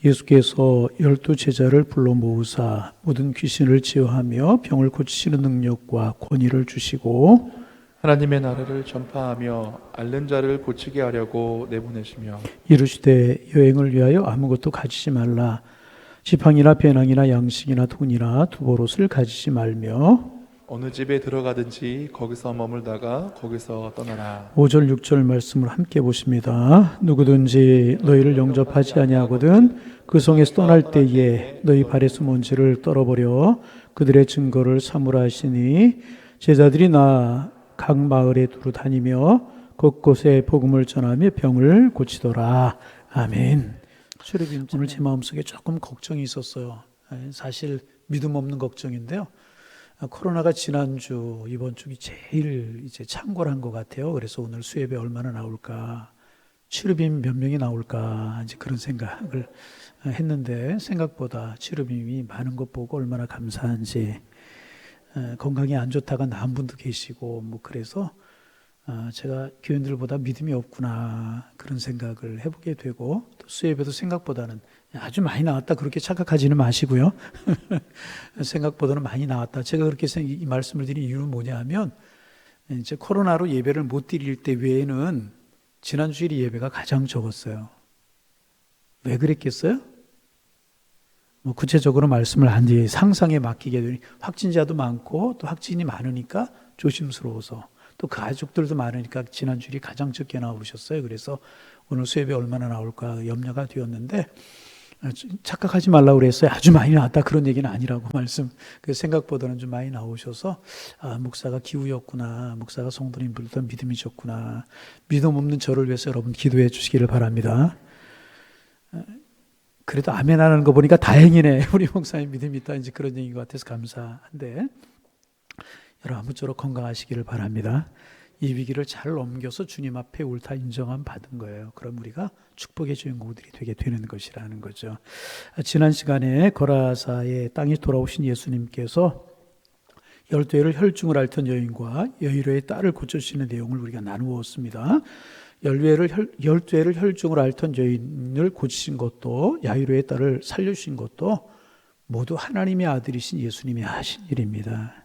예수께서 12 제자를 불러 모으사 모든 귀신을 치유하며 병을 고치시는 능력과 권위를 주시고 하나님의 나라를 전파하며 앓는 자를 고치게 하려고 내보내시며 이르시되 여행을 위하여 아무것도 가지지 말라. 지팡이나 배낭이나 양식이나 돈이나 두보롯을 가지지 말며 어느 집에 들어가든지 거기서 머물다가 거기서 떠나라. 5절 6절 말씀을 함께 보십니다. 누구든지 너희를 영접하지 아니하거든 그 성에서 떠날 때에 너희 발에서 먼지를 떨어버려 그들의 증거를 삼으라 하시니 제자들이 각 마을에 두루 다니며 곳곳에 복음을 전하며 병을 고치더라. 아멘. 오늘 제 마음속에 조금 걱정이 있었어요. 사실 믿음 없는 걱정인데요. 코로나가 지난주, 이번 주기 제일 이제 창궐한 것 같아요. 그래서 오늘 수예배 얼마나 나올까, 치료빔 몇 명이 나올까, 이제 그런 생각을 했는데 생각보다 치료빔이 많은 것 보고 얼마나 감사한지, 건강이 안 좋다가 나은 분도 계시고, 뭐 그래서 제가 교인들보다 믿음이 없구나 그런 생각을 해보게 되고, 또 수예배도 생각보다는 아주 많이 나왔다 그렇게 착각하지는 마시고요. 생각보다는 많이 나왔다. 제가 그렇게 이 말씀을 드린 이유는 뭐냐 하면 이제 코로나로 예배를 못 드릴 때 외에는 지난 주일 예배가 가장 적었어요. 왜 그랬겠어요? 뭐 구체적으로 말씀을 안 드리 상상에 맡기게 되니 확진자도 많고 또 확진이 많으니까 조심스러워서 또 가족들도 많으니까 지난 주일이 가장 적게 나오셨어요. 그래서 오늘 수예배 얼마나 나올까 염려가 되었는데 착각하지 말라고 그랬어요. 아주 많이 나왔다 그런 얘기는 아니라고 생각보다는 좀 많이 나오셔서 목사가 기우였구나, 목사가 성도님들보다 믿음이 좋구나, 믿음 없는 저를 위해서 여러분 기도해 주시기를 바랍니다. 그래도 아멘 하는 거 보니까 다행이네. 우리 목사님 믿음이 있다 이제 그런 얘기인 것 같아서 감사한데 여러분 아무쪼록 건강하시기를 바랍니다. 이 위기를 잘 넘겨서 주님 앞에 옳다 인정함 받은 거예요. 그럼 우리가 축복의 주인공들이 되게 되는 것이라는 거죠. 지난 시간에 거라사의 땅에 돌아오신 예수님께서 12회를 혈중을 앓던 여인과 여이로의 딸을 고쳐주시는 내용을 우리가 나누었습니다. 12회를 혈중을 앓던 여인을 고치신 것도 야이로의 딸을 살려주신 것도 모두 하나님의 아들이신 예수님이 하신 일입니다.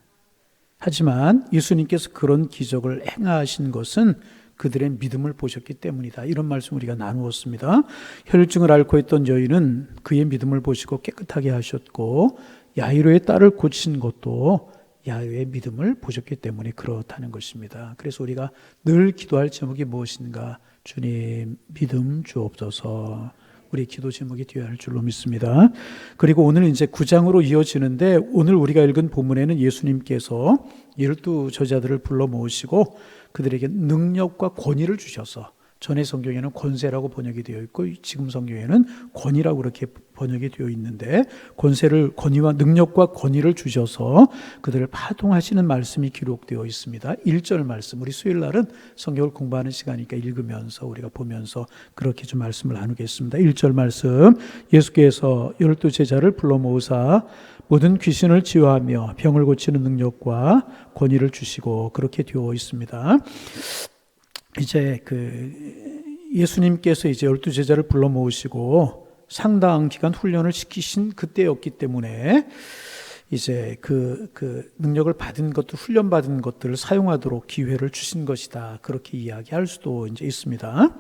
하지만 예수님께서 그런 기적을 행하신 것은 그들의 믿음을 보셨기 때문이다. 이런 말씀 우리가 나누었습니다. 혈증을 앓고 있던 여인은 그의 믿음을 보시고 깨끗하게 하셨고 야이로의 딸을 고친 것도 야이로의 믿음을 보셨기 때문에 그렇다는 것입니다. 그래서 우리가 늘 기도할 제목이 무엇인가? 주님 믿음 주옵소서. 우리 기도 제목이 되어야 할 줄로 믿습니다. 그리고 오늘 이제 9장으로 이어지는데 오늘 우리가 읽은 본문에는 예수님께서 12 저자들을 불러 모으시고 그들에게 능력과 권위를 주셔서 전의 성경에는 권세라고 번역이 되어 있고 지금 성경에는 권위라고 그렇게 번역이 되어 있는데 권위와 능력과 권위를 주셔서 그들을 파송하시는 말씀이 기록되어 있습니다. 1절 말씀, 우리 수요일 날은 성경을 공부하는 시간이니까 읽으면서 우리가 보면서 그렇게 좀 말씀을 나누겠습니다. 1절 말씀, 예수께서 12 제자를 불러 모으사 모든 귀신을 치유하며 병을 고치는 능력과 권위를 주시고 그렇게 되어 있습니다. 이제 예수님께서 이제 12 제자를 불러 모으시고 상당 기간 훈련을 시키신 그때였기 때문에 이제 그 능력을 받은 것도 훈련받은 것들을 사용하도록 기회를 주신 것이다. 그렇게 이야기할 수도 이제 있습니다.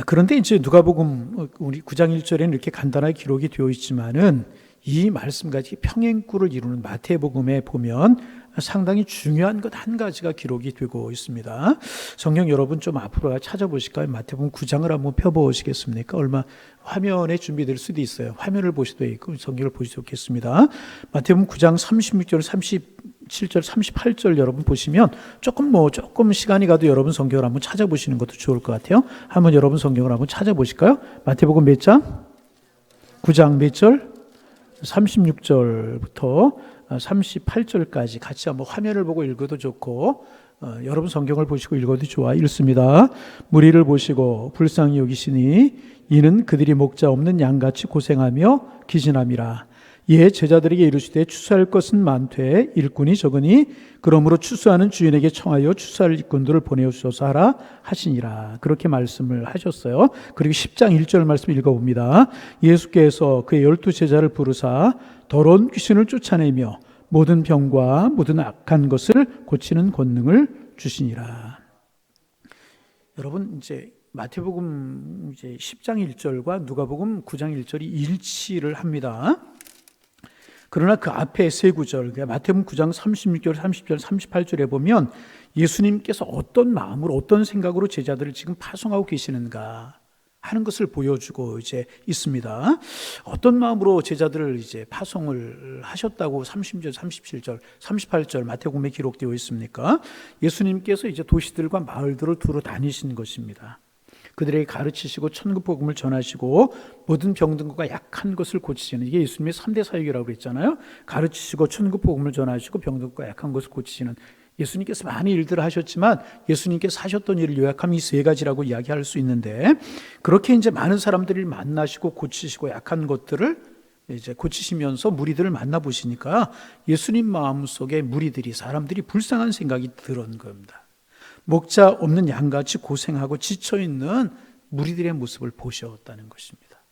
그런데 이제 누가복음 우리 9장 1절에는 이렇게 간단하게 기록이 되어 있지만은 이 말씀까지 평행구를 이루는 마태복음에 보면 상당히 중요한 것 한 가지가 기록이 되고 있습니다. 성경 여러분 좀 앞으로 찾아보실까요? 마태복음 9장을 한번 펴보시겠습니까? 얼마 화면에 준비될 수도 있어요. 화면을 보시도 있고 성경을 보시도 좋겠습니다. 마태복음 9장 36절, 37절, 38절 여러분 보시면 조금 시간이 가도 여러분 성경을 한번 찾아보시는 것도 좋을 것 같아요. 한번 여러분 성경을 한번 찾아보실까요? 마태복음 몇 장? 9장 몇 절? 36절부터 38절까지 같이 한번 화면을 보고 읽어도 좋고 여러분 성경을 보시고 읽어도 좋아. 읽습니다. 무리를 보시고 불쌍히 여기시니 이는 그들이 목자 없는 양같이 고생하며 기진함이라. 이에 제자들에게 이르시되 추수할 것은 많되 일꾼이 적으니 그러므로 추수하는 주인에게 청하여 추수할 일꾼들을 보내옵소서 하라 하시니라. 그렇게 말씀을 하셨어요. 그리고 10장 1절 말씀 읽어봅니다. 예수께서 그의 12제자를 부르사 더러운 귀신을 쫓아내며 모든 병과 모든 악한 것을 고치는 권능을 주시니라. 여러분, 이제 마태복음 이제 10장 1절과 누가복음 9장 1절이 일치를 합니다. 그러나 그 앞에 세 구절, 마태복음 9장 36절, 30절, 38절에 보면 예수님께서 어떤 마음으로, 어떤 생각으로 제자들을 지금 파송하고 계시는가 하는 것을 보여주고 이제 있습니다. 어떤 마음으로 제자들을 이제 파송을 하셨다고 30절, 37절, 38절 마태복음에 기록되어 있습니까? 예수님께서 이제 도시들과 마을들을 두루 다니신 것입니다. 그들에게 가르치시고 천국 복음을 전하시고 모든 병든것과 약한 것을 고치시는, 이게 예수님의 3대 사역이라고 그랬잖아요. 가르치시고 천국 복음을 전하시고 병든것과 약한 것을 고치시는, 예수님께서 많은 일들을 하셨지만 예수님께서 하셨던 일을 요약하면 이 세 가지라고 이야기할 수 있는데, 그렇게 이제 많은 사람들을 만나시고 고치시고 약한 것들을 이제 고치시면서 무리들을 만나보시니까 예수님 마음속에 무리들이, 사람들이 불쌍한 생각이 들은 겁니다. 목자 없는 양같이 고생하고 지쳐있는 무리들의 모습을 보셨다는 것입니다.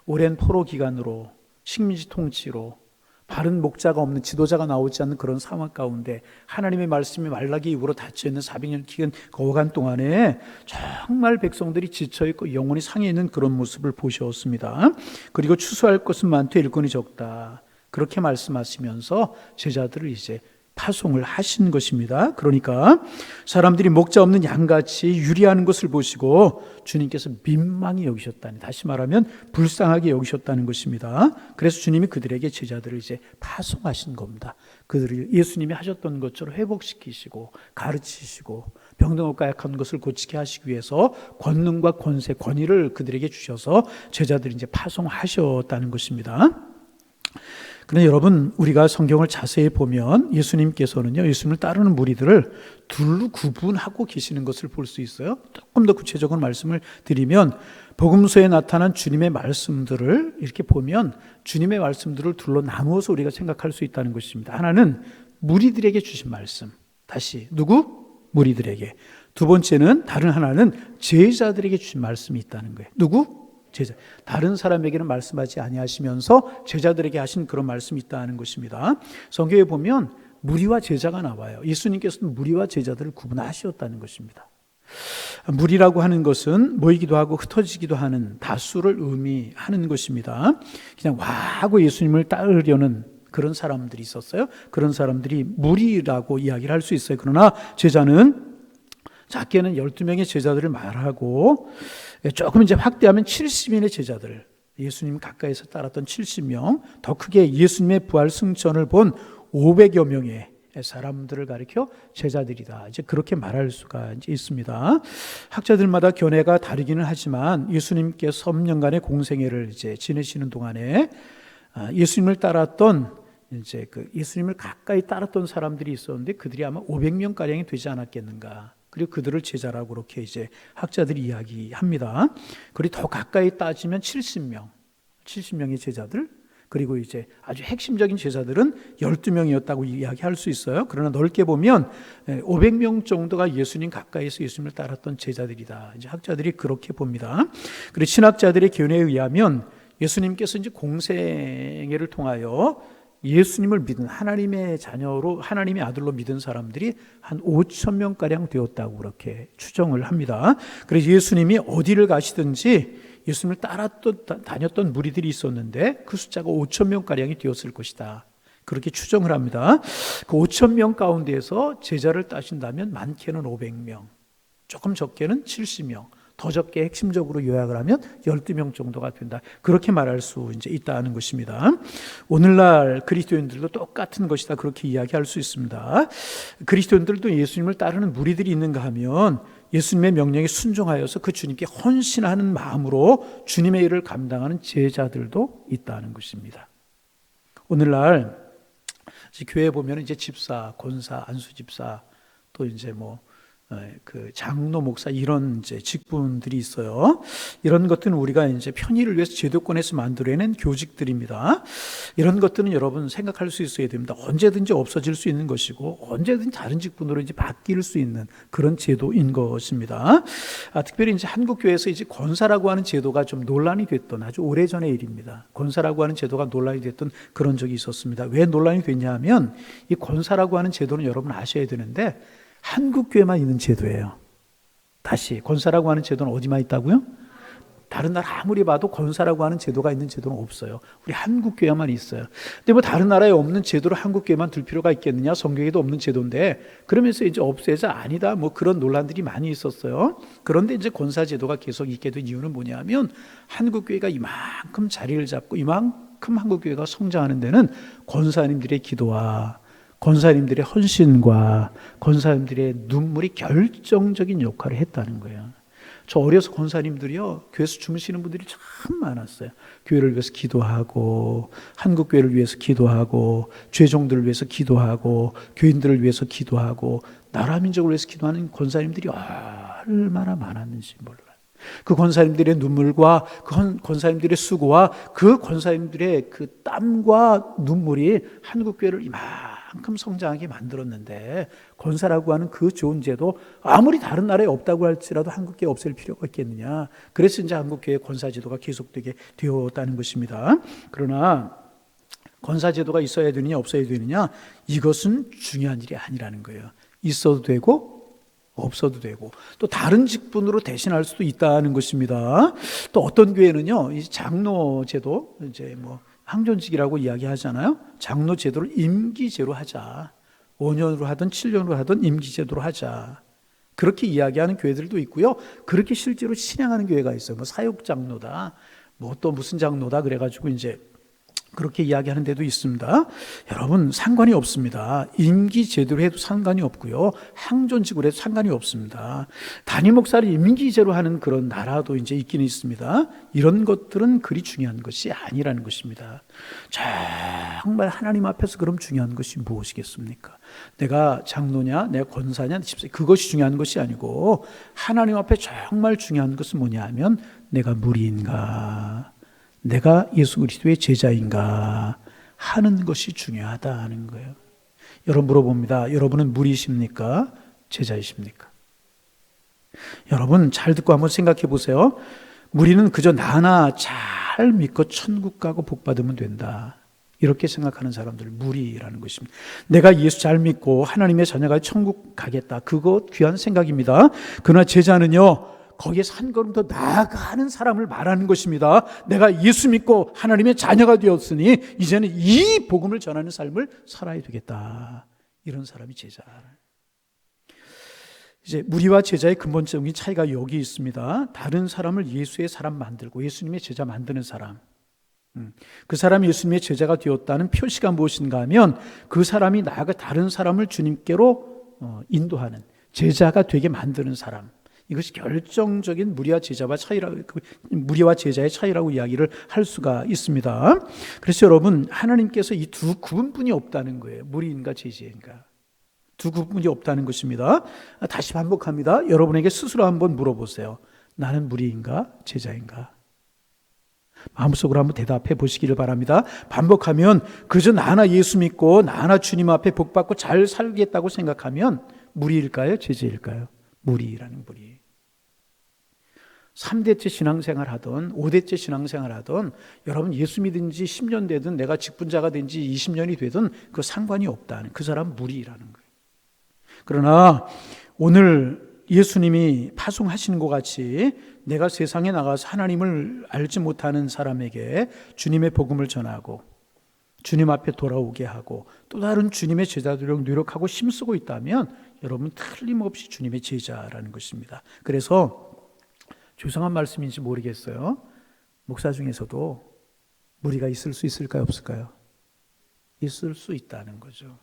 오랜 포로 기간으로, 식민지 통치로 바른 목자가 없는, 지도자가 나오지 않는 그런 상황 가운데 하나님의 말씀이 말라기 이후로 닫혀있는 400년 기간 거간 동안에 정말 백성들이 지쳐있고 영혼이 상해있는 그런 모습을 보셨습니다. 그리고 추수할 것은 많되 일꾼이 적다, 그렇게 말씀하시면서 제자들을 이제 파송을 하신 것입니다. 그러니까 사람들이 목자 없는 양같이 유리하는 것을 보시고 주님께서 민망히 여기셨다니, 다시 말하면 불쌍하게 여기셨다는 것입니다. 그래서 주님이 그들에게 제자들을 이제 파송하신 겁니다. 그들을 예수님이 하셨던 것처럼 회복시키시고 가르치시고 병든 것과 약한 것을 고치게 하시기 위해서 권능과 권세, 권위를 그들에게 주셔서 제자들이 이제 파송하셨다는 것입니다. 그런데 여러분, 우리가 성경을 자세히 보면 예수님께서는요, 예수님을 따르는 무리들을 둘로 구분하고 계시는 것을 볼 수 있어요. 조금 더 구체적인 말씀을 드리면, 복음서에 나타난 주님의 말씀들을 이렇게 보면 주님의 말씀들을 둘로 나누어서 우리가 생각할 수 있다는 것입니다. 하나는 무리들에게 주신 말씀, 다시 누구? 무리들에게. 두 번째는, 다른 하나는 제자들에게 주신 말씀이 있다는 거예요. 누구? 제자. 다른 사람에게는 말씀하지 아니하시면서 제자들에게 하신 그런 말씀이 있다는 것입니다. 성경에 보면 무리와 제자가 나와요. 예수님께서는 무리와 제자들을 구분하셨다는 것입니다. 무리라고 하는 것은 모이기도 하고 흩어지기도 하는 다수를 의미하는 것입니다. 그냥 와 하고 예수님을 따르려는 그런 사람들이 있었어요. 그런 사람들이 무리라고 이야기를 할 수 있어요. 그러나 제자는 작게는 12명의 제자들을 말하고 조금 이제 확대하면 70인의 제자들, 예수님 가까이서 따랐던 70명, 더 크게 예수님의 부활 승천을 본 500여 명의 사람들을 가리켜 제자들이다, 이제 그렇게 말할 수가 이제 있습니다. 학자들마다 견해가 다르기는 하지만 예수님께서 3년간의 공생애를 이제 지내시는 동안에 예수님을 따랐던, 이제 그 예수님을 가까이 따랐던 사람들이 있었는데 그들이 아마 500명 가량이 되지 않았겠는가. 그리고 그들을 제자라고 그렇게 이제 학자들이 이야기합니다. 그리고 더 가까이 따지면 70명의 제자들, 그리고 이제 아주 핵심적인 제자들은 12명이었다고 이야기할 수 있어요. 그러나 넓게 보면 500명 정도가 예수님 가까이서 예수님을 따랐던 제자들이다, 이제 학자들이 그렇게 봅니다. 그리고 신학자들의 견해에 의하면 예수님께서 이제 공생애를 통하여 예수님을 믿은, 하나님의 자녀로, 하나님의 아들로 믿은 사람들이 한 5,000명가량 되었다고 그렇게 추정을 합니다. 그래서 예수님이 어디를 가시든지 예수님을 다녔던 무리들이 있었는데 그 숫자가 5,000명가량이 되었을 것이다, 그렇게 추정을 합니다. 그 5,000명 가운데에서 제자를 따신다면 많게는 500명, 조금 적게는 70명, 더 적게 핵심적으로 요약을 하면 12명 정도가 된다, 그렇게 말할 수 이제 있다는 것입니다. 오늘날 그리스도인들도 똑같은 것이다, 그렇게 이야기할 수 있습니다. 그리스도인들도 예수님을 따르는 무리들이 있는가 하면 예수님의 명령에 순종하여서 그 주님께 헌신하는 마음으로 주님의 일을 감당하는 제자들도 있다는 것입니다. 오늘날 교회에 보면 이제 집사, 권사, 안수집사, 또 이제 그 장로, 목사 이런 이제 직분들이 있어요. 이런 것들은 우리가 이제 편의를 위해서 제도권에서 만들어낸 교직들입니다. 이런 것들은 여러분 생각할 수 있어야 됩니다. 언제든지 없어질 수 있는 것이고 언제든지 다른 직분으로 이제 바뀔 수 있는 그런 제도인 것입니다. 특별히 이제 한국 교회에서 이제 권사라고 하는 제도가 좀 논란이 됐던 아주 오래전의 일입니다. 권사라고 하는 제도가 논란이 됐던 그런 적이 있었습니다. 왜 논란이 됐냐면 이 권사라고 하는 제도는 여러분 아셔야 되는데 한국 교회만 있는 제도예요. 다시 권사라고 하는 제도는 어디만 있다고요? 다른 나라 아무리 봐도 권사라고 하는 제도가 있는 제도는 없어요. 우리 한국 교회만 있어요. 근데 뭐 다른 나라에 없는 제도를 한국 교회만 둘 필요가 있겠느냐? 성경에도 없는 제도인데 그러면서 이제 없애자 아니다. 뭐 그런 논란들이 많이 있었어요. 그런데 이제 권사 제도가 계속 있게 된 이유는 뭐냐면 한국 교회가 이만큼 자리를 잡고 이만큼 한국 교회가 성장하는 데는 권사님들의 기도와 권사님들의 헌신과 권사님들의 눈물이 결정적인 역할을 했다는 거예요. 저 어려서 권사님들이요, 교회에서 주무시는 분들이 참 많았어요. 교회를 위해서 기도하고, 한국 교회를 위해서 기도하고, 죄종들을 위해서 기도하고, 교인들을 위해서 기도하고, 나라 민족을 위해서 기도하는 권사님들이 얼마나 많았는지 몰라요. 그 권사님들의 눈물과 그 권사님들의 수고와 그 권사님들의 그 땀과 눈물이 한국 교회를 이만큼 성장하게 만들었는데 권사라고 하는 그 좋은 제도 아무리 다른 나라에 없다고 할지라도 한국 교회에 없앨 필요가 있겠느냐. 그래서 이제 한국 교회 권사 제도가 계속되게 되었다는 것입니다. 그러나 권사 제도가 있어야 되느냐 없어야 되느냐 이것은 중요한 일이 아니라는 거예요. 있어도 되고 없어도 되고 또 다른 직분으로 대신할 수도 있다는 것입니다. 또 어떤 교회는요, 이 장로 제도 이제 뭐 항존직이라고 이야기하잖아요. 장로 제도를 임기제로 하자. 5년으로 하든 7년으로 하든 임기제도로 하자. 그렇게 이야기하는 교회들도 있고요. 그렇게 실제로 실행하는 교회가 있어요. 뭐 사역 장로다, 뭐 또 무슨 장로다 그래가지고 이제 그렇게 이야기하는 데도 있습니다. 여러분 상관이 없습니다. 임기 제대로 해도 상관이 없고요. 항존직으로 해도 상관이 없습니다. 단임 목사를 임기제로 하는 그런 나라도 이제 있기는 있습니다. 이런 것들은 그리 중요한 것이 아니라는 것입니다. 정말 하나님 앞에서 그럼 중요한 것이 무엇이겠습니까? 내가 장로냐, 내가 권사냐, 그것이 중요한 것이 아니고 하나님 앞에 정말 중요한 것은 뭐냐 하면 내가 무리인가, 내가 예수 그리스도의 제자인가 하는 것이 중요하다는 거예요. 여러분 물어봅니다. 여러분은 무리십니까? 제자이십니까? 여러분 잘 듣고 한번 생각해 보세요. 무리는 그저 나 하나 잘 믿고 천국 가고 복 받으면 된다. 이렇게 생각하는 사람들 무리라는 것입니다. 내가 예수 잘 믿고 하나님의 자녀가 천국 가겠다. 그거 귀한 생각입니다. 그러나 제자는요, 거기에서 한 걸음 더 나아가는 사람을 말하는 것입니다. 내가 예수 믿고 하나님의 자녀가 되었으니 이제는 이 복음을 전하는 삶을 살아야 되겠다. 이런 사람이 제자. 이제 무리와 제자의 근본적인 차이가 여기 있습니다. 다른 사람을 예수의 사람 만들고 예수님의 제자 만드는 사람. 그 사람이 예수님의 제자가 되었다는 표시가 무엇인가 하면 그 사람이 나아가 다른 사람을 주님께로 인도하는 제자가 되게 만드는 사람. 이것이 결정적인 무리와 제자의 차이라고 이야기를 할 수가 있습니다. 그래서 여러분 하나님께서 이 두 구분이 없다는 거예요. 무리인가 제자인가. 두 구분이 없다는 것입니다. 다시 반복합니다. 여러분에게 스스로 한번 물어보세요. 나는 무리인가 제자인가? 마음속으로 한번 대답해 보시기를 바랍니다. 반복하면 그저 나 하나 예수 믿고 나 하나 주님 앞에 복 받고 잘 살겠다고 생각하면 무리일까요? 제자일까요? 무리라는 무리. 3대째 신앙생활 하던 5대째 신앙생활 하던 여러분 예수 믿은 지 10년 되든 내가 직분자가 된 지 20년이 되든 그 상관이 없다는 그 사람 무리라는 거예요. 그러나 오늘 예수님이 파송하시는 것 같이 내가 세상에 나가서 하나님을 알지 못하는 사람에게 주님의 복음을 전하고 주님 앞에 돌아오게 하고 또 다른 주님의 제자들을 노력하고 힘쓰고 있다면 여러분 틀림없이 주님의 제자라는 것입니다. 그래서 죄송한 말씀인지 모르겠어요. 목사 중에서도 무리가 있을 수 있을까요? 없을까요? 있을 수 있다는 거죠.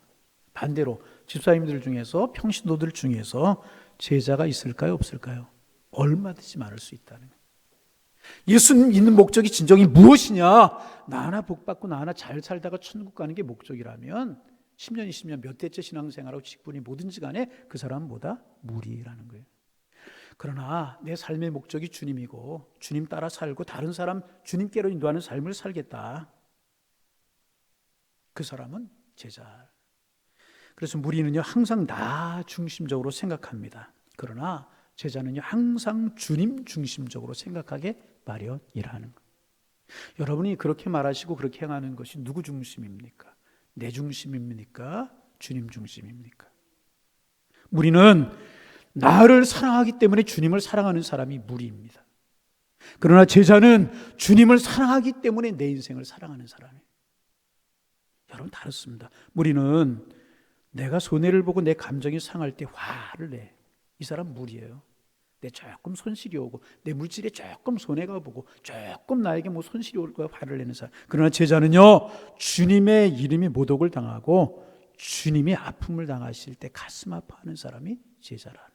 반대로 집사님들 중에서 평신도들 중에서 제자가 있을까요? 없을까요? 얼마든지 많을 수 있다는 거예요. 예수님 있는 목적이 진정이 무엇이냐? 나 하나 복 받고 나 하나 잘 살다가 천국 가는 게 목적이라면 10년, 20년 몇 대째 신앙생활하고 직분이 뭐든지 간에 그 사람은 뭐다? 무리라는 거예요. 그러나 내 삶의 목적이 주님이고 주님 따라 살고 다른 사람 주님께로 인도하는 삶을 살겠다. 그 사람은 제자. 그래서 무리는요 항상 나 중심적으로 생각합니다. 그러나 제자는요 항상 주님 중심적으로 생각하게 마련이라는 것. 여러분이 그렇게 말하시고 그렇게 행하는 것이 누구 중심입니까? 내 중심입니까? 주님 중심입니까? 무리는 나를 사랑하기 때문에 주님을 사랑하는 사람이 무리입니다. 그러나 제자는 주님을 사랑하기 때문에 내 인생을 사랑하는 사람이에요. 여러분 다릅니다. 무리는 내가 손해를 보고 내 감정이 상할 때 화를 내. 이 사람 무리예요. 내 조금 손실이 오고 내 물질에 조금 손해가 보고 조금 나에게 뭐 손실이 올 거야 화를 내는 사람. 그러나 제자는요 주님의 이름이 모독을 당하고 주님이 아픔을 당하실 때 가슴 아파하는 사람이 제자라는.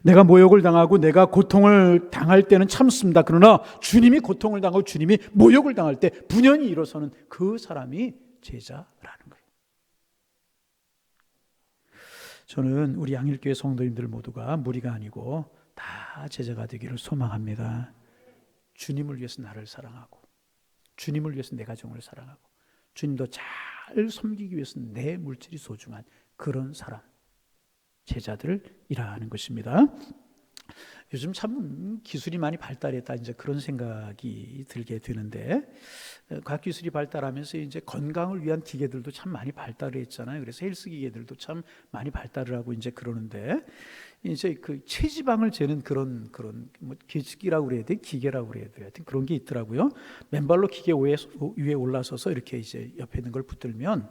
내가 모욕을 당하고 내가 고통을 당할 때는 참습니다. 그러나 주님이 고통을 당하고 주님이 모욕을 당할 때 분연히 일어서는 그 사람이 제자라는 거예요. 저는 우리 양일교회 성도님들 모두가 무리가 아니고 다 제자가 되기를 소망합니다. 주님을 위해서 나를 사랑하고 주님을 위해서 내 가정을 사랑하고 주님도 잘 섬기기 위해서 내 물질이 소중한 그런 사람, 제자들이라는 것입니다. 요즘 참 기술이 많이 발달했다 이제 그런 생각이 들게 되는데 과학기술이 발달하면서 이제 건강을 위한 기계들도 참 많이 발달을 했잖아요. 그래서 헬스 기계들도 참 많이 발달을 하고 이제 그러는데 이제 그 체지방을 재는 그런 뭐 계측기라고 그래야 돼, 기계라고 그래야 돼, 하여튼 그런 게 있더라고요. 맨발로 기계 위에 올라서서 이렇게 이제 옆에 있는 걸 붙들면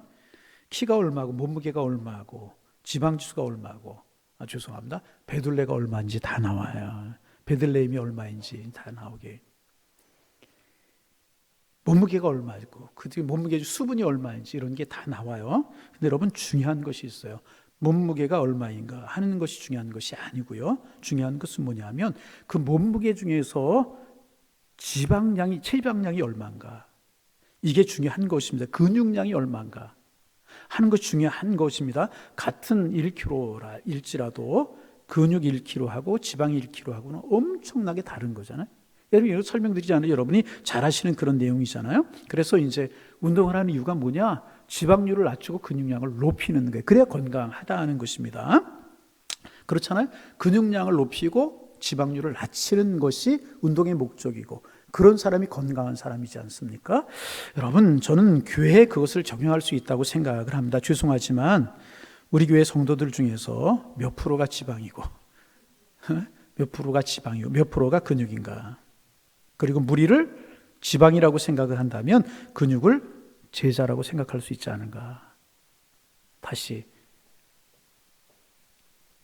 키가 얼마고 몸무게가 얼마고 지방지수가 얼마고 죄송합니다. 베들레가 얼마인지 다 나와요. 베들레헴이 얼마인지 다 나오게. 몸무게가 얼마고 그 뒤에 몸무게 수분이 얼마인지 이런 게 다 나와요. 근데 여러분 중요한 것이 있어요. 몸무게가 얼마인가 하는 것이 중요한 것이 아니고요. 중요한 것은 뭐냐면 그 몸무게 중에서 체지방량이 얼마인가 이게 중요한 것입니다. 근육량이 얼마인가 하는 것이 중요한 것입니다. 같은 1kg일지라도 근육 1kg하고 지방 1kg하고는 엄청나게 다른 거잖아요. 여러분 이거 설명드리지 않아요. 여러분이 잘 아시는 그런 내용이잖아요. 그래서 이제 운동을 하는 이유가 뭐냐? 지방률을 낮추고 근육량을 높이는 거예요. 그래야 건강하다는 것입니다. 그렇잖아요. 근육량을 높이고 지방률을 낮추는 것이 운동의 목적이고 그런 사람이 건강한 사람이지 않습니까? 여러분 저는 교회에 그것을 적용할 수 있다고 생각을 합니다. 죄송하지만 우리 교회 성도들 중에서 몇 프로가 지방이고 몇 프로가 지방이고 몇 프로가 근육인가. 그리고 무리를 지방이라고 생각을 한다면 근육을 제자라고 생각할 수 있지 않은가. 다시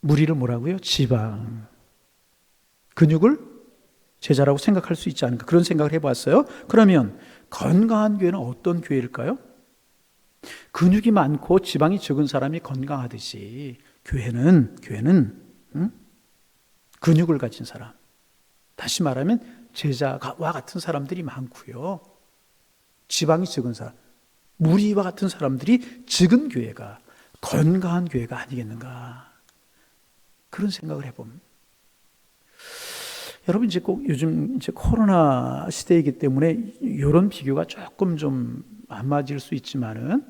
무리를 뭐라고요? 지방. 근육을 제자라고 생각할 수 있지 않은가. 그런 생각을 해봤어요. 그러면 건강한 교회는 어떤 교회일까요? 근육이 많고 지방이 적은 사람이 건강하듯이 교회는 근육을 가진 사람. 다시 말하면 제자와 같은 사람들이 많고요. 지방이 적은 사람. 무리와 같은 사람들이 적은 교회가 건강한 교회가 아니겠는가. 그런 생각을 해봅니다. 여러분 이제 꼭 요즘 이제 코로나 시대이기 때문에 이런 비교가 조금 좀 안 맞을 수 있지만은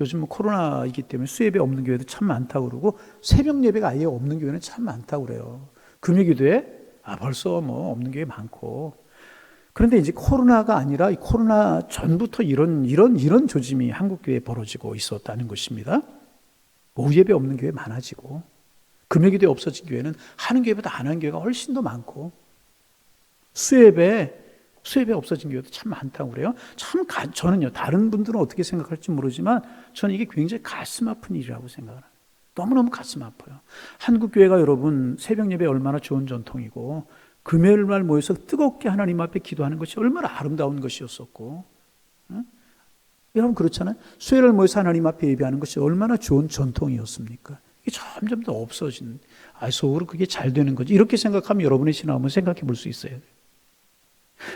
요즘 코로나이기 때문에 수예배 없는 교회도 참 많다고 그러고 새벽 예배가 아예 없는 교회는 참 많다고 그래요. 금요기도에 벌써 뭐 없는 교회 많고. 그런데 이제 코로나가 아니라 이 코로나 전부터 이런 조짐이 한국 교회에 벌어지고 있었다는 것입니다. 오후 예배 없는 교회 많아지고 금요기도에 없어진 교회는 하는 교회보다 안 하는 교회가 훨씬 더 많고 수예배 없어진 교회도 참 많다고 그래요. 저는요 다른 분들은 어떻게 생각할지 모르지만 저는 이게 굉장히 가슴 아픈 일이라고 생각을 해요. 너무너무 가슴 아파요. 한국 교회가 여러분 새벽 예배 얼마나 좋은 전통이고 금요일 날 모여서 뜨겁게 하나님 앞에 기도하는 것이 얼마나 아름다운 것이었었고 여러분 그렇잖아요. 수요일 모여서 하나님 앞에 예배하는 것이 얼마나 좋은 전통이었습니까? 이게 점점 더 없어지는 속으로 그게 잘 되는 거지. 이렇게 생각하면 여러분의 신앙 한번 생각해 볼 수 있어요.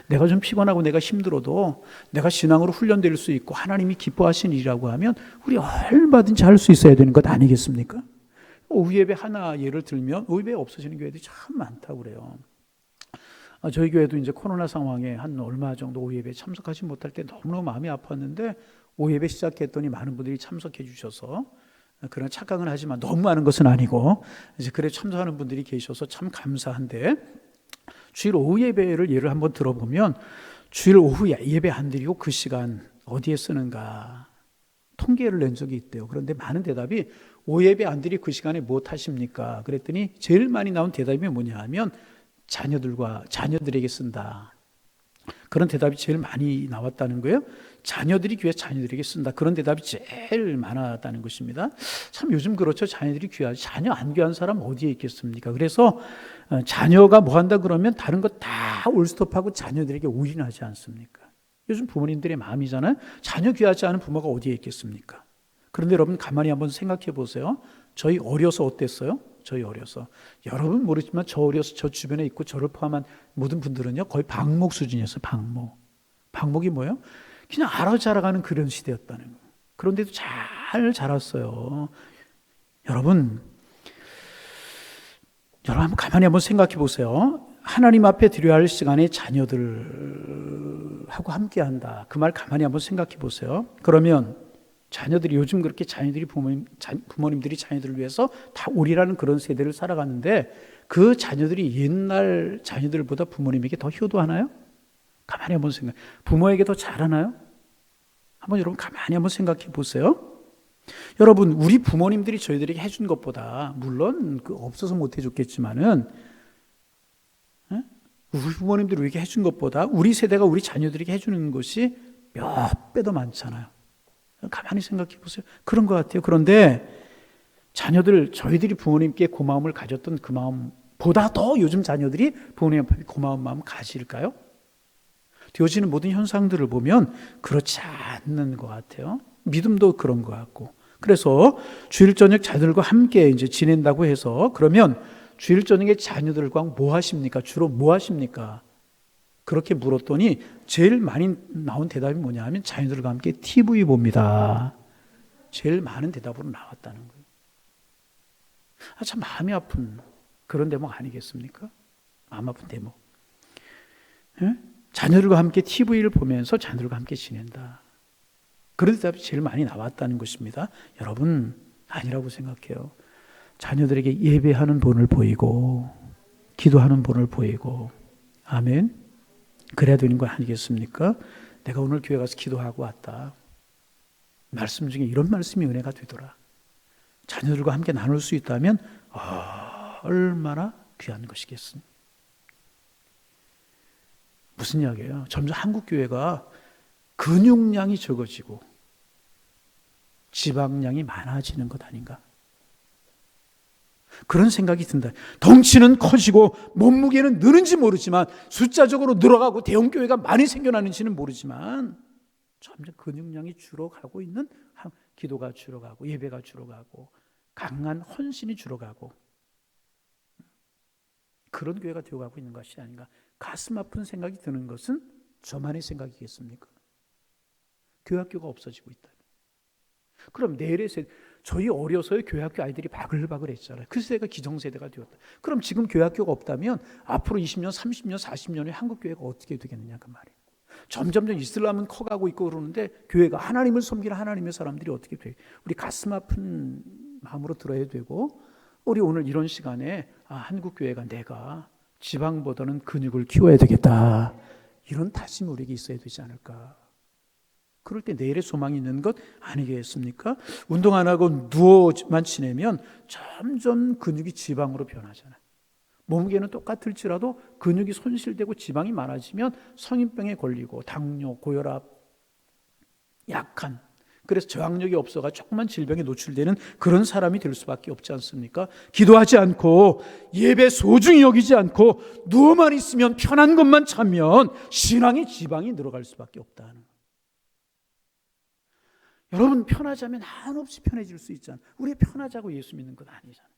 내가 좀 피곤하고 내가 힘들어도 내가 신앙으로 훈련될 수 있고 하나님이 기뻐하신 일이라고 하면 우리 얼마든지 할 수 있어야 되는 것 아니겠습니까? 오후 예배 하나 예를 들면 오후 예배 없어지는 교회들이 참 많다고 그래요. 저희 교회도 이제 코로나 상황에 한 얼마 정도 오후 예배에 참석하지 못할 때 너무너무 마음이 아팠는데 오후 예배 시작했더니 많은 분들이 참석해 주셔서, 그런 착각은 하지만 너무 많은 것은 아니고 이제 그래 참석하는 분들이 계셔서 참 감사한데, 주일 오후 예배를 예를 한번 들어보면 주일 오후 예배 안 드리고 그 시간 어디에 쓰는가 통계를 낸 적이 있대요. 그런데 많은 대답이 오후 예배 안 드리고 그 시간에 무엇 하십니까? 그랬더니 제일 많이 나온 대답이 뭐냐 하면 자녀들에게 쓴다. 그런 대답이 제일 많이 나왔다는 거예요. 자녀들이 교회 자녀들에게 쓴다. 그런 대답이 제일 많았다는 것입니다. 참 요즘 그렇죠. 자녀들이 귀하지. 자녀 안 귀한 사람 어디에 있겠습니까? 그래서 자녀가 뭐 한다 그러면 다른 거 다 올스톱하고 자녀들에게 올인하지 않습니까? 요즘 부모님들의 마음이잖아요. 자녀 귀하지 않은 부모가 어디에 있겠습니까? 그런데 여러분 가만히 한번 생각해 보세요. 저희 어려서 어땠어요? 저희 어려서, 여러분 모르지만 저 어려서 저 주변에 있고 저를 포함한 모든 분들은요 거의 방목 수준이었어요. 방목이 뭐예요? 그냥 알아 자라가는 그런 시대였다는 거예요. 그런데도 잘 자랐어요. 여러분 한번 가만히 한번 생각해 보세요. 하나님 앞에 드려야 할 시간에 자녀들하고 함께한다. 그 말 가만히 한번 생각해 보세요. 그러면 자녀들이 요즘 그렇게 부모님들이 자녀들을 위해서 다 오리라는 그런 세대를 살아가는데, 그 자녀들이 옛날 자녀들보다 부모님에게 더 효도하나요? 가만히 한번 생각해. 부모에게 더 잘하나요? 한번 여러분 가만히 한번 생각해 보세요. 여러분 우리 부모님들이 저희들에게 해준 것보다, 물론 없어서 못 해줬겠지만은, 우리 부모님들이 우리에게 해준 것보다 우리 세대가 우리 자녀들에게 해주는 것이 몇 배 더 많잖아요. 가만히 생각해 보세요. 그런 것 같아요. 그런데 저희들이 부모님께 고마움을 가졌던 그 마음보다 더 요즘 자녀들이 부모님 앞에 고마운 마음 가질까요? 되어지는 모든 현상들을 보면 그렇지 않는 것 같아요. 믿음도 그런 것 같고. 그래서 주일 저녁 자녀들과 함께 이제 지낸다고 해서, 그러면 주일 저녁에 자녀들과 뭐 하십니까? 주로 뭐 하십니까? 그렇게 물었더니 제일 많이 나온 대답이 뭐냐 하면 자녀들과 함께 TV 봅니다. 제일 많은 대답으로 나왔다는 거예요. 참 마음이 아픈 그런 대목 아니겠습니까? 마음 아픈 대목. 예? 자녀들과 함께 TV를 보면서 자녀들과 함께 지낸다. 그런 대답이 제일 많이 나왔다는 것입니다. 여러분 아니라고 생각해요. 자녀들에게 예배하는 본을 보이고 기도하는 본을 보이고, 아멘. 그래야 되는 거 아니겠습니까? 내가 오늘 교회 가서 기도하고 왔다. 말씀 중에 이런 말씀이 은혜가 되더라. 자녀들과 함께 나눌 수 있다면 얼마나 귀한 것이겠습니까? 무슨 이야기예요? 점점 한국 교회가 근육량이 적어지고 지방량이 많아지는 것 아닌가? 그런 생각이 든다. 덩치는 커지고 몸무게는 느는지 모르지만, 숫자적으로 늘어가고 대형교회가 많이 생겨나는지는 모르지만 점점 근육량이 줄어가고 있는, 기도가 줄어가고 예배가 줄어가고 강한 헌신이 줄어가고, 그런 교회가 되어가고 있는 것이 아닌가. 가슴 아픈 생각이 드는 것은 저만의 생각이겠습니까? 교회학교가 없어지고 있다. 그럼 내일의 세대, 저희 어려서의 교회학교 아이들이 바글바글 했잖아요. 그 세대가 기성세대가 되었다. 그럼 지금 교회학교가 없다면 앞으로 20년, 30년, 40년에 한국 교회가 어떻게 되겠느냐 그 말이에요. 점점점 이슬람은 커가고 있고 그러는데 교회가 하나님을 섬기는 하나님의 사람들이 어떻게 돼요? 우리 가슴 아픈 마음으로 들어야 되고, 우리 오늘 이런 시간에 한국 교회가 내가 지방보다는 근육을 키워야 되겠다, 이런 다짐이 우리에게 있어야 되지 않을까. 그럴 때 내일의 소망이 있는 것 아니겠습니까? 운동 안 하고 누워만 지내면 점점 근육이 지방으로 변하잖아요. 몸무게는 똑같을지라도 근육이 손실되고 지방이 많아지면 성인병에 걸리고 당뇨, 고혈압, 약한, 그래서 저항력이 없어가 조그만 질병에 노출되는 그런 사람이 될 수밖에 없지 않습니까? 기도하지 않고 예배 소중히 여기지 않고 누워만 있으면, 편한 것만 참면 신앙의 지방이 늘어갈 수밖에 없다는 거예요. 여러분 편하자면 한없이 편해질 수 있잖아요. 우리 편하자고 예수 믿는 건 아니잖아요.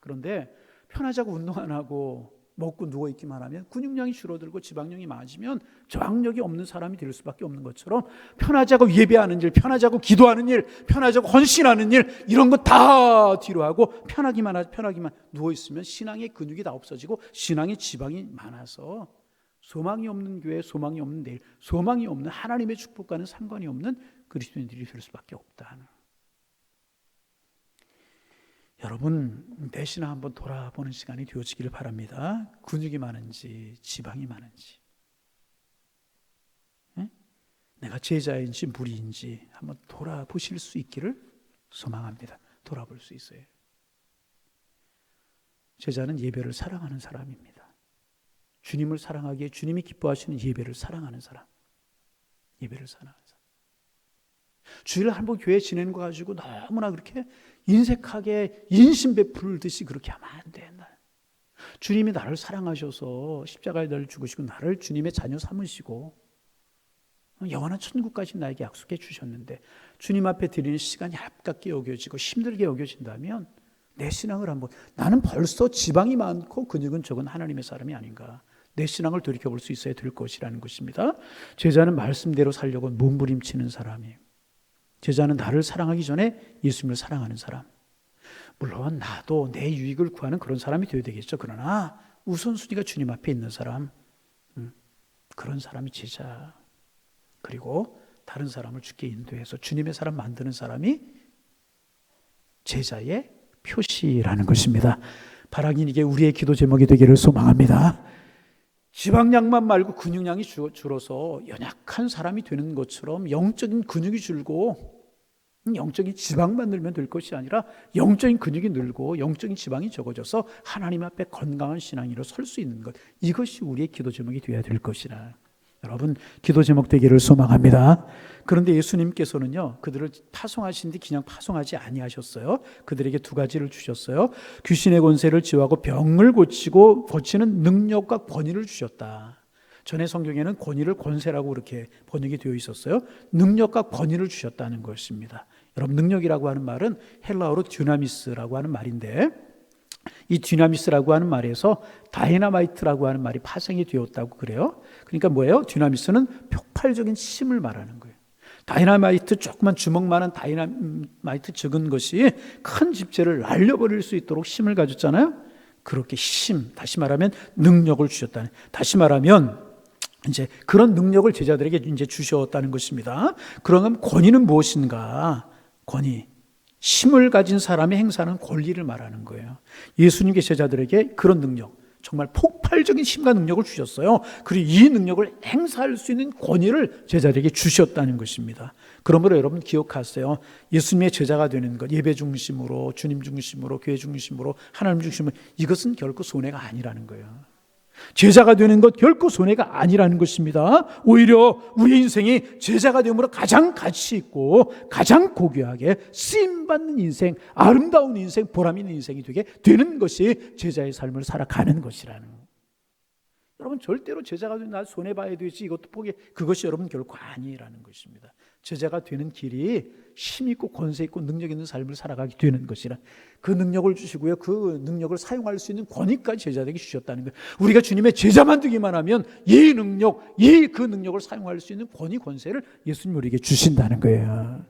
그런데 편하자고 운동 안 하고 먹고 누워있기만 하면 근육량이 줄어들고 지방량이 많아지면 저항력이 없는 사람이 될 수밖에 없는 것처럼 편하자고 예배하는 일, 편하자고 기도하는 일, 편하자고 헌신하는 일 이런 거 다 뒤로 하고 편하기만 누워있으면 신앙의 근육이 다 없어지고 신앙의 지방이 많아서 소망이 없는 교회, 소망이 없는 내일, 소망이 없는 하나님의 축복과는 상관이 없는 그리스도인들이 될 수밖에 없다. 여러분 내 신앙 한번 돌아보는 시간이 되어지기를 바랍니다. 근육이 많은지 지방이 많은지, 내가 제자인지 무리인지 한번 돌아보실 수 있기를 소망합니다. 돌아볼 수 있어요. 제자는 예배를 사랑하는 사람입니다. 주님을 사랑하기에 주님이 기뻐하시는 예배를 사랑하는 사람, 예배를 사랑하는 사람. 주일 한번 교회 지내는 거 가지고 너무나 그렇게 인색하게 인신 베풀듯이 그렇게 하면 안 된다. 주님이 나를 사랑하셔서 십자가에 나를 죽으시고 나를 주님의 자녀 삼으시고 영원한 천국까지 나에게 약속해 주셨는데 주님 앞에 드리는 시간이 아깝게 여겨지고 힘들게 여겨진다면 내 신앙을 한번, 나는 벌써 지방이 많고 근육은 적은 하나님의 사람이 아닌가, 내 신앙을 돌이켜볼 수 있어야 될 것이라는 것입니다. 제자는 말씀대로 살려고 몸부림치는 사람이에요. 제자는 나를 사랑하기 전에 예수님을 사랑하는 사람. 물론 나도 내 유익을 구하는 그런 사람이 되어야 되겠죠. 그러나 우선순위가 주님 앞에 있는 사람, 그런 사람이 제자. 그리고 다른 사람을 주께 인도해서 주님의 사람 만드는 사람이 제자의 표시라는 것입니다. 바라긴 이게 우리의 기도 제목이 되기를 소망합니다. 지방량만 말고 근육량이 줄어서 연약한 사람이 되는 것처럼 영적인 근육이 줄고 영적인 지방만 늘면 될 것이 아니라 영적인 근육이 늘고 영적인 지방이 적어져서 하나님 앞에 건강한 신앙인으로 설 수 있는 것, 이것이 우리의 기도 제목이 되어야 될 것이라. 여러분 기도 제목 되기를 소망합니다. 그런데 예수님께서는요, 그들을 파송하신 뒤 그냥 파송하지 아니하셨어요. 그들에게 두 가지를 주셨어요. 귀신의 권세를 지우고 병을 고치는 능력과 권위를 주셨다. 전에 성경에는 권위를 권세라고 그렇게 번역이 되어 있었어요. 능력과 권위를 주셨다는 것입니다. 여러분 능력이라고 하는 말은 헬라어로 듀나미스라고 하는 말인데, 이 듀나미스라고 하는 말에서 다이나마이트라고 하는 말이 파생이 되었다고 그래요. 그러니까 뭐예요? 듀나미스는 폭발적인 힘을 말하는 거예요. 다이나마이트, 조그만 주먹만한 다이나마이트 적은 것이 큰 집재를 날려버릴 수 있도록 힘을 가졌잖아요. 그렇게 힘, 다시 말하면 능력을 주셨다는, 다시 말하면 이제 그런 능력을 제자들에게 이제 주셨다는 것입니다. 그러면 권위는 무엇인가? 권위, 힘을 가진 사람이 행사하는 권리를 말하는 거예요. 예수님께 제자들에게 그런 능력, 정말 폭발적인 힘과 능력을 주셨어요. 그리고 이 능력을 행사할 수 있는 권위를 제자들에게 주셨다는 것입니다. 그러므로 여러분 기억하세요. 예수님의 제자가 되는 것, 예배 중심으로, 주님 중심으로, 교회 중심으로, 하나님 중심으로, 이것은 결코 손해가 아니라는 거예요. 제자가 되는 것 결코 손해가 아니라는 것입니다. 오히려 우리 인생이 제자가 됨으로 가장 가치 있고 가장 고귀하게 쓰임받는 인생, 아름다운 인생, 보람 있는 인생이 되게 되는 것이 제자의 삶을 살아가는 것이라는 거예요. 여러분 절대로 제자가 되는 날 손해봐야 되지 이것도 그것이 여러분 결코 아니라는 것입니다. 제자가 되는 길이 힘 있고 권세 있고 능력 있는 삶을 살아가게 되는 것이라, 그 능력을 주시고요, 그 능력을 사용할 수 있는 권위까지 제자들에게 주셨다는 거예요. 우리가 주님의 제자만 되기만 하면 이 능력, 그 능력을 사용할 수 있는 권위 권세를 예수님 우리에게 주신다는 거예요.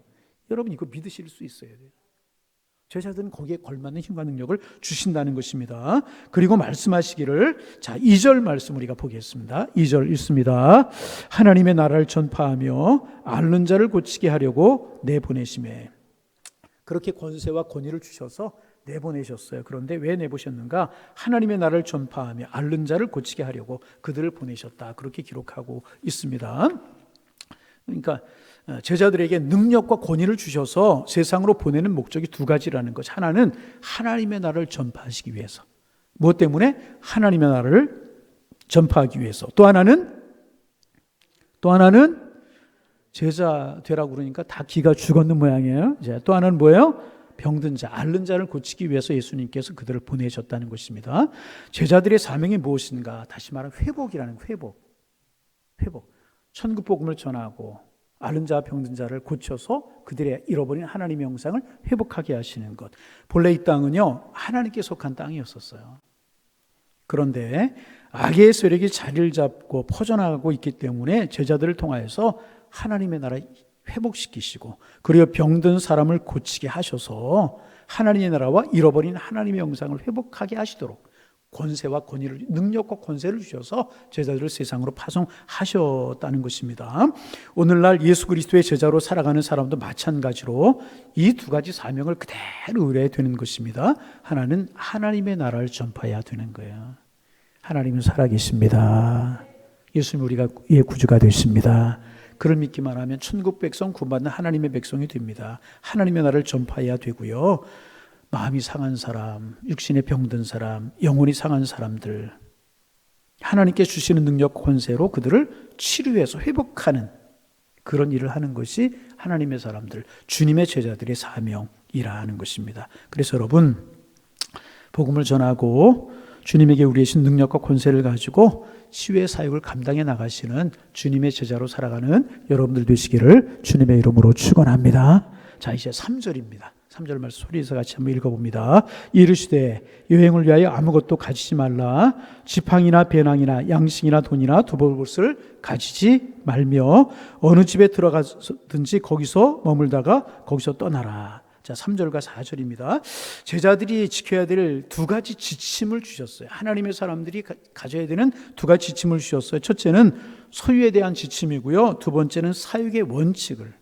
여러분 이거 믿으실 수 있어야 돼요. 제자들은 거기에 걸맞는 힘과 능력을 주신다는 것입니다. 그리고 말씀하시기를, 자 2절 말씀 우리가 보겠습니다. 2절 읽습니다. 하나님의 나라를 전파하며 앓는 자를 고치게 하려고 내보내심에. 그렇게 권세와 권위를 주셔서 내보내셨어요. 그런데 왜 내보셨는가? 하나님의 나라를 전파하며 앓는 자를 고치게 하려고 그들을 보내셨다. 그렇게 기록하고 있습니다. 그러니까 제자들에게 능력과 권위를 주셔서 세상으로 보내는 목적이 두 가지라는 것. 하나는 하나님의 나라를 전파하시기 위해서. 무엇 때문에? 하나님의 나라를 전파하기 위해서. 또 하나는 제자 되라고 그러니까 다 기가 죽었는 모양이에요. 이제 또 하나는 뭐예요? 병든 자, 앓는 자를 고치기 위해서 예수님께서 그들을 보내셨다는 것입니다. 제자들의 사명이 무엇인가? 다시 말하면 회복이라는 회복. 천국 복음을 전하고 앓는 자, 병든 자를 고쳐서 그들의 잃어버린 하나님의 형상을 회복하게 하시는 것. 본래 이 땅은요 하나님께 속한 땅이었었어요. 그런데 악의 세력이 자리를 잡고 퍼져나가고 있기 때문에 제자들을 통하여서 하나님의 나라 회복시키시고, 그리고 병든 사람을 고치게 하셔서 하나님의 나라와 잃어버린 하나님의 영상을 회복하게 하시도록 권세와 권위를, 능력과 권세를 주셔서 제자들을 세상으로 파송하셨다는 것입니다. 오늘날 예수 그리스도의 제자로 살아가는 사람도 마찬가지로 이 두 가지 사명을 그대로 의뢰해야 되는 것입니다. 하나는 하나님의 나라를 전파해야 되는 거예요. 하나님은 살아계십니다. 예수님 우리의 구주가 되십니다. 그를 믿기만 하면 천국 백성, 구원받는 하나님의 백성이 됩니다. 하나님의 나라를 전파해야 되고요. 마음이 상한 사람, 육신에 병든 사람, 영혼이 상한 사람들, 하나님께 주시는 능력 권세로 그들을 치료해서 회복하는 그런 일을 하는 것이 하나님의 사람들, 주님의 제자들의 사명이라 하는 것입니다. 그래서 여러분, 복음을 전하고 주님에게 우리의 신 능력과 권세를 가지고 치유의 사역을 감당해 나가시는 주님의 제자로 살아가는 여러분들 되시기를 주님의 이름으로 축원합니다. 자, 이제 3절입니다. 3절 말씀 소리에서 같이 한번 읽어봅니다. 이르시되 여행을 위하여 아무것도 가지지 말라. 지팡이나 배낭이나 양식이나 돈이나 두벌옷을 가지지 말며 어느 집에 들어가든지 거기서 머물다가 거기서 떠나라. 자, 3절과 4절입니다. 제자들이 지켜야 될 두 가지 지침을 주셨어요. 하나님의 사람들이 가져야 되는 두 가지 지침을 주셨어요. 첫째는 소유에 대한 지침이고요. 두 번째는 사육의 원칙을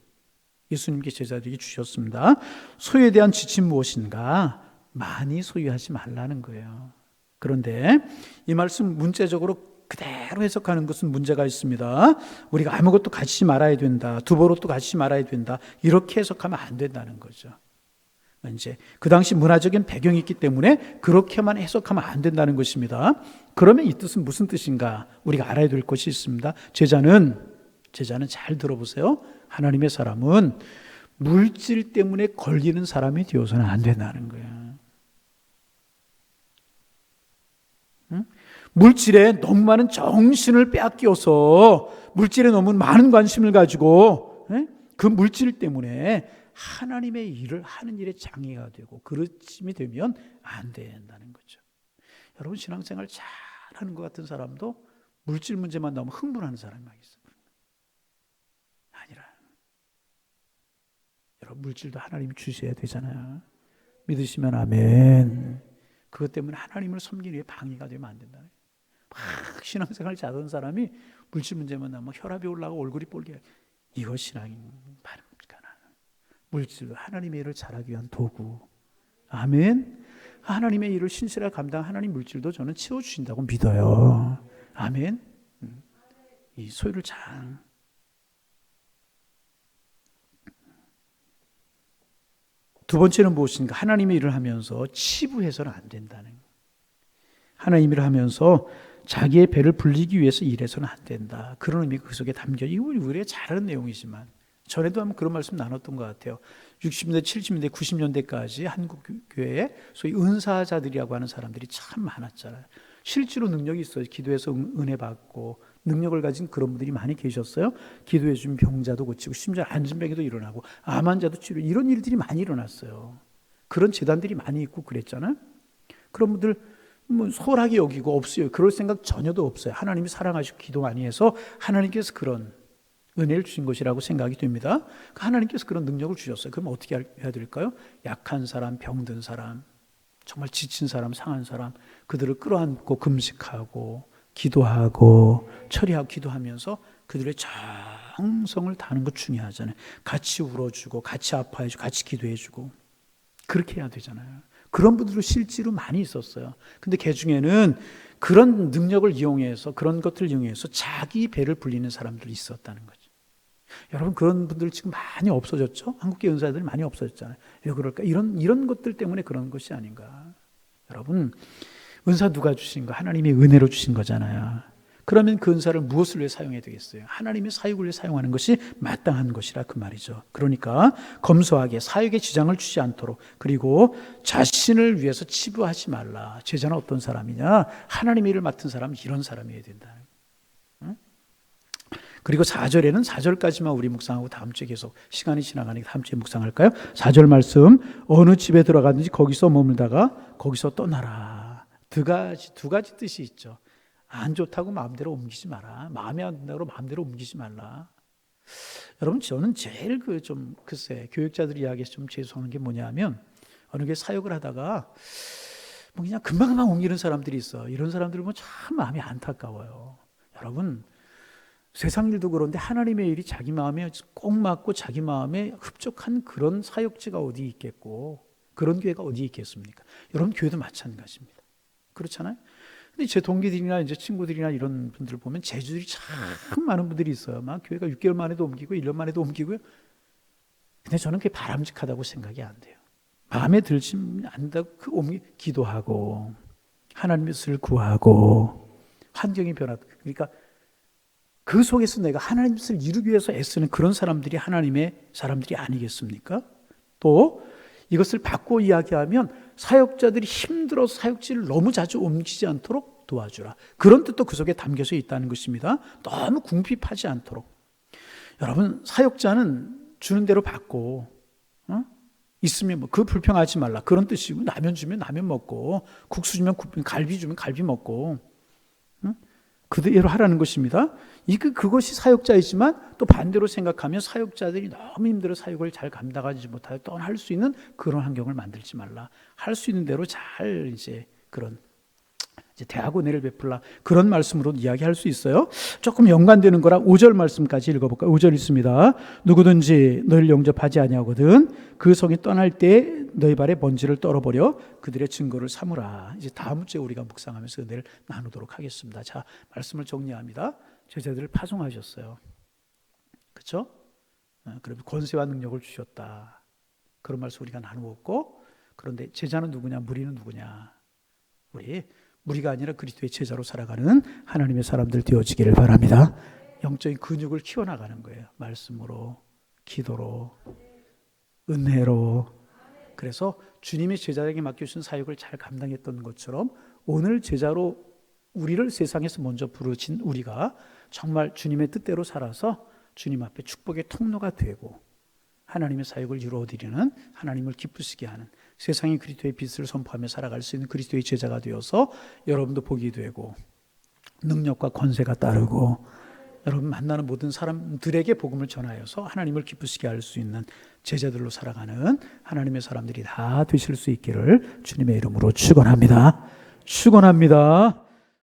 예수님께 제자들에게 주셨습니다. 소유에 대한 지침 무엇인가? 많이 소유하지 말라는 거예요. 그런데 이 말씀 문자적으로 그대로 해석하는 것은 문제가 있습니다. 우리가 아무것도 가지지 말아야 된다, 두벌옷도 가지지 말아야 된다, 이렇게 해석하면 안 된다는 거죠. 이제 그 당시 문화적인 배경이 있기 때문에 그렇게만 해석하면 안 된다는 것입니다. 그러면 이 뜻은 무슨 뜻인가? 우리가 알아야 될 것이 있습니다. 제자는 잘 들어보세요. 하나님의 사람은 물질 때문에 걸리는 사람이 되어서는 안 된다는 거예요. 응? 물질에 너무 많은 정신을 빼앗겨서 물질에 너무 많은 관심을 가지고 그 물질 때문에 하나님의 일을 하는 일에 장애가 되고 그릇임이 되면 안 된다는 거죠. 여러분, 신앙생활 잘하는 것 같은 사람도 물질 문제만 나오면 흥분하는 사람이 막 있어요. 아니라 여러분, 물질도 하나님이 주셔야 되잖아요. 믿으시면 아멘. 그것 때문에 하나님을 섬기는 게 방해가 되면 안 된다. 막 신앙생활 잘하는 사람이 물질 문제만 나오면 혈압이 올라가고 얼굴이 뻘게. 이거 신앙인 바람직하나. 물질도 하나님의 일을 잘하기 위한 도구. 아멘. 하나님의 일을 신실하게 감당 하나님 물질도 저는 채워주신다고 믿어요. 아멘. 이 소유를 잘. 두 번째는 무엇인가? 하나님의 일을 하면서 치부해서는 안 된다는 거예요. 하나님 일을 하면서 자기의 배를 불리기 위해서 일해서는 안 된다. 그런 의미가 그 속에 담겨. 이거 우리가 잘 아는 내용이지만 전에도 한번 그런 말씀 나눴던 것 같아요. 60년대, 70년대, 90년대까지 한국 교회에 소위 은사자들이라고 하는 사람들이 참 많았잖아요. 실제로 능력이 있어요. 기도해서 은혜 받고 능력을 가진 그런 분들이 많이 계셨어요. 기도해 주면 병자도 고치고 심지어 안진병에도 일어나고 암 환자도 치료, 이런 일들이 많이 일어났어요. 그런 재단들이 많이 있고 그랬잖아요. 그런 분들 뭐 소홀하게 여기고 없어요. 그럴 생각 전혀도 없어요. 하나님이 사랑하시고 기도 많이 해서 하나님께서 그런 은혜를 주신 것이라고 생각이 됩니다. 하나님께서 그런 능력을 주셨어요. 그럼 어떻게 해야 될까요? 약한 사람, 병든 사람, 정말 지친 사람, 상한 사람, 그들을 끌어안고 금식하고 기도하고 처리하고 기도하면서 그들의 정성을 다하는 것 중요하잖아요. 같이 울어주고 같이 아파해주고 같이 기도해주고 그렇게 해야 되잖아요. 그런 분들도 실제로 많이 있었어요. 근데 그 중에는 그런 능력을 이용해서 그런 것들을 이용해서 자기 배를 불리는 사람들이 있었다는 거죠. 여러분, 그런 분들 지금 많이 없어졌죠? 한국계 은사들이 많이 없어졌잖아요. 왜 그럴까? 이런 것들 때문에 그런 것이 아닌가. 여러분, 은사 누가 주신 거? 하나님의 은혜로 주신 거잖아요. 그러면 그 은사를 무엇을 위해 사용해야 되겠어요? 하나님의 사역을 위해 사용하는 것이 마땅한 것이라 그 말이죠. 그러니까 검소하게 사역에 지장을 주지 않도록, 그리고 자신을 위해서 치부하지 말라. 제자는 어떤 사람이냐? 하나님의 일을 맡은 사람은 이런 사람이어야 된다. 그리고 4절에는 4절까지만 우리 묵상하고 다음 주에 계속 시간이 지나가니까 다음 주에 묵상할까요? 4절 말씀, 어느 집에 들어가든지 거기서 머물다가 거기서 떠나라. 두 가지 뜻이 있죠. 안 좋다고 마음대로 옮기지 마라. 마음에 안 든다고 마음대로 옮기지 말라. 여러분, 저는 제일 글쎄, 교육자들 이야기에서 좀 죄송한 게 뭐냐면, 어느 게 사역을 하다가 뭐 그냥 금방금방 옮기는 사람들이 있어. 이런 사람들 보면 참 마음이 안타까워요. 여러분, 세상 일도 그런데 하나님의 일이 자기 마음에 꼭 맞고 자기 마음에 흡족한 그런 사역지가 어디 있겠고, 그런 교회가 어디 있겠습니까? 여러분, 교회도 마찬가지입니다. 그렇잖아요? 근데 제 동기들이나 이제 친구들이나 이런 분들 보면 제주들이 참 많은 분들이 있어요. 막 교회가 6개월 만에도 옮기고 1년 만에도 옮기고요. 근데 저는 그게 바람직하다고 생각이 안 돼요. 마음에 들지 않는다고 기도하고 하나님의 뜻을 구하고 환경이 변하다. 그러니까 그 속에서 내가 하나님의 뜻을 이루기 위해서 애쓰는 그런 사람들이 하나님의 사람들이 아니겠습니까? 또 이것을 바꿔 이야기하면 사역자들이 힘들어서 사역지를 너무 자주 옮기지 않도록 도와주라. 그런 뜻도 그 속에 담겨져 있다는 것입니다. 너무 궁핍하지 않도록. 여러분, 사역자는 주는 대로 받고 있으면 뭐 그 불평하지 말라. 그런 뜻이고, 라면 주면 라면 먹고, 국수 주면 갈비 주면 갈비 먹고, 그대로 하라는 것입니다. 그것이 사역자이지만 또 반대로 생각하면 사역자들이 너무 힘들어 사역을 잘 감당하지 못하여 떠날 수 있는 그런 환경을 만들지 말라. 할 수 있는 대로 잘 그런 대하고 은혜를 베풀라. 그런 말씀으로 이야기할 수 있어요. 조금 연관되는 거라 5절 말씀까지 읽어볼까요? 5절 있습니다. 누구든지 너희를 영접하지 아니하거든 그 성이 떠날 때 너희 발에 먼지를 떨어버려 그들의 증거를 삼으라. 이제 다음 주에 우리가 묵상하면서 은혜를 나누도록 하겠습니다. 자, 말씀을 정리합니다. 제자들을 파송하셨어요. 그렇죠? 그리고 권세와 능력을 주셨다. 그런 말씀 우리가 나누었고, 그런데 제자는 누구냐? 무리는 누구냐? 무리가 아니라 그리스도의 제자로 살아가는 하나님의 사람들 되어지기를 바랍니다. 영적인 근육을 키워나가는 거예요. 말씀으로, 기도로, 은혜로. 그래서 주님의 제자에게 맡겨주신 사역을 잘 감당했던 것처럼 오늘 제자로 우리를 세상에서 먼저 부르신 우리가 정말 주님의 뜻대로 살아서 주님 앞에 축복의 통로가 되고 하나님의 사역을 이루어드리는, 하나님을 기쁘시게 하는, 세상의 그리스도의 빛을 선포하며 살아갈 수 있는 그리스도의 제자가 되어서 여러분도 복이 되고 능력과 권세가 따르고 여러분 만나는 모든 사람들에게 복음을 전하여서 하나님을 기쁘시게 할 수 있는 제자들로 살아가는 하나님의 사람들이 다 되실 수 있기를 주님의 이름으로 축원합니다. 축원합니다.